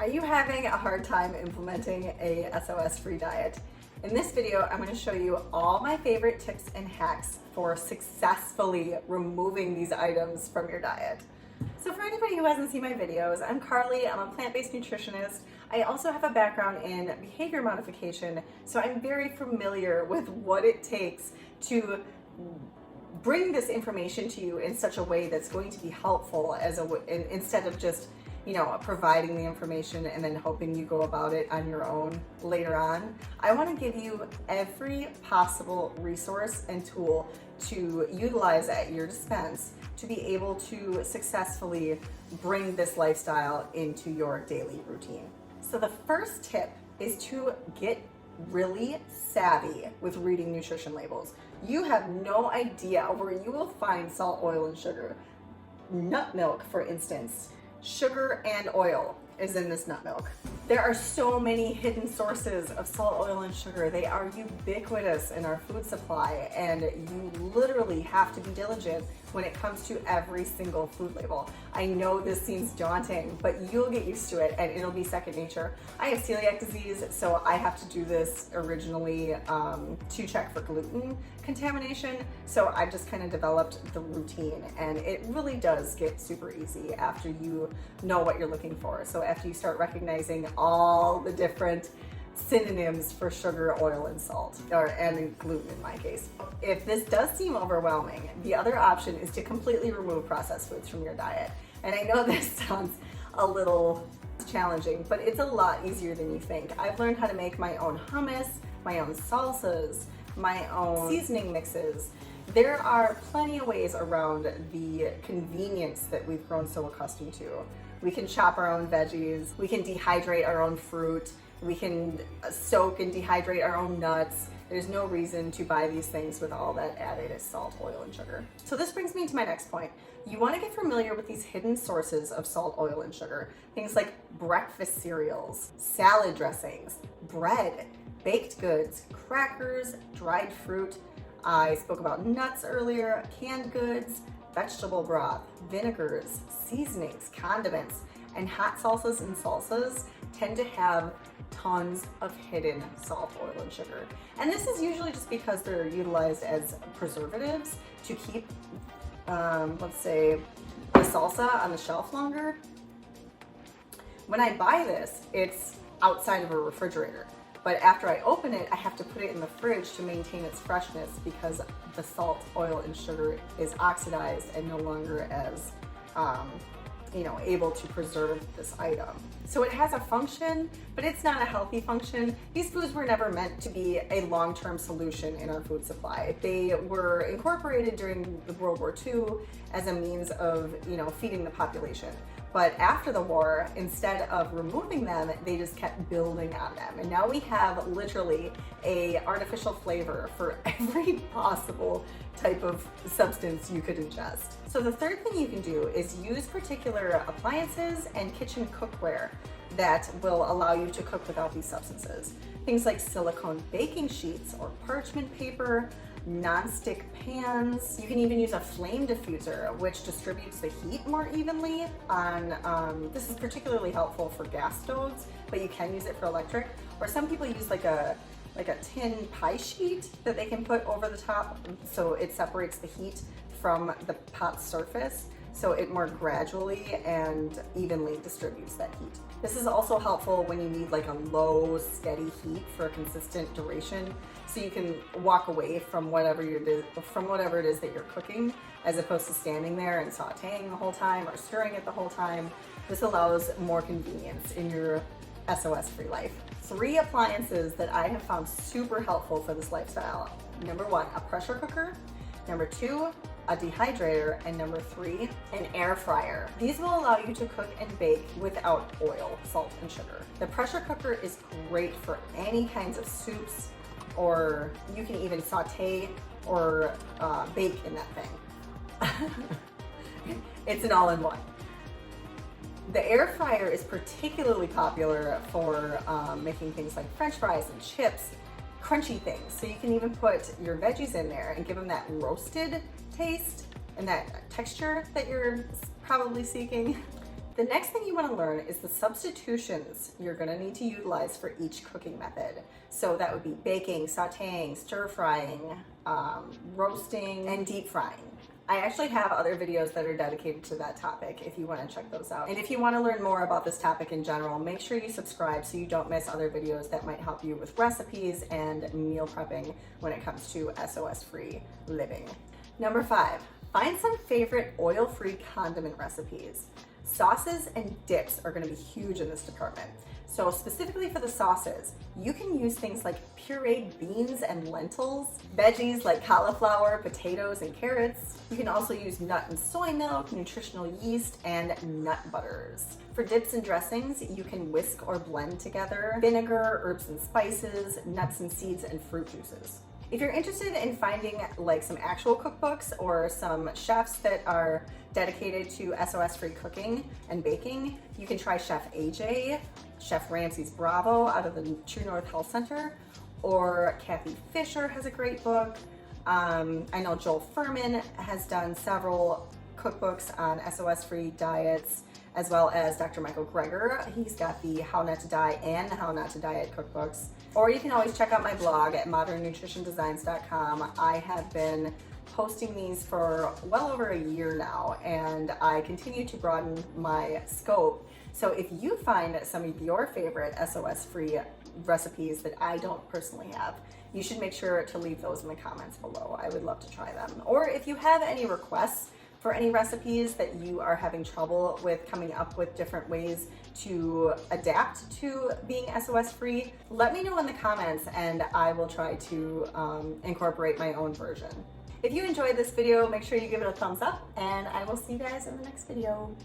Are you having a hard time implementing a SOS-free diet? In this video, I'm going to show you all my favorite tips and hacks for successfully removing these items from your diet. So for anybody who hasn't seen my videos, I'm Carly. I'm a plant-based nutritionist. I also have a background in behavior modification, so I'm very familiar with what it takes to bring this information to you in such a way that's going to be helpful instead of just providing the information and then hoping you go about it on your own later on. I want to give you every possible resource and tool to utilize at your dispense to be able to successfully bring this lifestyle into your daily routine. So the first tip is to get really savvy with reading nutrition labels. You have no idea where you will find salt, oil, and sugar. Nut milk, for instance. Sugar and oil is in this nut milk. There are so many hidden sources of salt, oil, and sugar. They are ubiquitous in our food supply, and you literally have to be diligent when it comes to every single food label. I know this seems daunting, but you'll get used to it and it'll be second nature. I have celiac disease, so I have to do this originally to check for gluten contamination. So I've just kind of developed the routine, and it really does get super easy after you know what you're looking for. So after you start recognizing all the different synonyms for sugar, oil, and salt, and gluten in my case. If this does seem overwhelming, the other option is to completely remove processed foods from your diet. And I know this sounds a little challenging, but it's a lot easier than you think. I've learned how to make my own hummus, my own salsas, my own seasoning mixes. There are plenty of ways around the convenience that we've grown so accustomed to. We can chop our own veggies, we can dehydrate our own fruit, we can soak and dehydrate our own nuts. There's no reason to buy these things with all that added salt, oil, and sugar. So this brings me to my next point. You want to get familiar with these hidden sources of salt, oil, and sugar. Things like breakfast cereals, salad dressings, bread, baked goods, crackers, dried fruit. I spoke about nuts earlier, canned goods, vegetable broth, vinegars, seasonings, condiments, and hot salsas and salsas tend to have tons of hidden salt, oil, and sugar. And this is usually just because they're utilized as preservatives to keep, let's say, the salsa on the shelf longer. When I buy this, it's outside of a refrigerator. But after I open it, I have to put it in the fridge to maintain its freshness because the salt, oil, and sugar is oxidized and no longer as able to preserve this item. So it has a function, but it's not a healthy function. These foods were never meant to be a long-term solution in our food supply. They were incorporated during the World War II as a means of, feeding the population. But after the war, instead of removing them, they just kept building on them. And now we have literally a artificial flavor for every possible type of substance you could ingest. So the third thing you can do is use particular appliances and kitchen cookware that will allow you to cook without these substances. Things like silicone baking sheets or parchment paper, non-stick pans. You can even use a flame diffuser, which distributes the heat more evenly on, this is particularly helpful for gas stoves, but you can use it for electric. Or some people use like a tin pie sheet that they can put over the top so it separates the heat from the pot's surface, so it more gradually and evenly distributes that heat. This is also helpful when you need like a low, steady heat for a consistent duration, so you can walk away from whatever it is that you're cooking, as opposed to standing there and sauteing the whole time or stirring it the whole time. This allows more convenience in your SOS-free life. 3 appliances that I have found super helpful for this lifestyle. Number 1, a pressure cooker. Number 2, a dehydrator, and number 3, an air fryer. These will allow you to cook and bake without oil, salt, and sugar. The pressure cooker is great for any kinds of soups, or you can even saute or bake in that thing. It's an all-in-one. The air fryer is particularly popular for making things like French fries and chips, crunchy things. So you can even put your veggies in there and give them that roasted taste and that texture that you're probably seeking. The next thing you want to learn is the substitutions you're going to need to utilize for each cooking method. So that would be baking, sauteing, stir frying, roasting, and deep frying. I actually have other videos that are dedicated to that topic if you want to check those out. And if you want to learn more about this topic in general, make sure you subscribe so you don't miss other videos that might help you with recipes and meal prepping when it comes to SOS-free living. Number 5, find some favorite oil-free condiment recipes. Sauces and dips are going to be huge in this department. So specifically for the sauces, you can use things like pureed beans and lentils, veggies like cauliflower, potatoes, and carrots. You can also use nut and soy milk, nutritional yeast, and nut butters. For dips and dressings, you can whisk or blend together vinegar, herbs and spices, nuts and seeds, and fruit juices. If you're interested in finding like some actual cookbooks or some chefs that are dedicated to SOS-free cooking and baking, you can try Chef AJ, Chef Ramsay's Bravo out of the True North Health Center, or Kathy Fisher has a great book. I know Joel Furman has done several cookbooks on SOS-free diets, as well as Dr. Michael Greger. He's got the How Not to Die and the How Not to Diet cookbooks. Or you can always check out my blog at modernnutritiondesigns.com. I have been posting these for well over a year now, and I continue to broaden my scope. So if you find some of your favorite SOS-free recipes that I don't personally have, you should make sure to leave those in the comments below. I would love to try them. Or if you have any requests for any recipes that you are having trouble with coming up with different ways to adapt to being SOS-free, let me know in the comments and I will try to incorporate my own version. If you enjoyed this video, make sure you give it a thumbs up, and I will see you guys in the next video.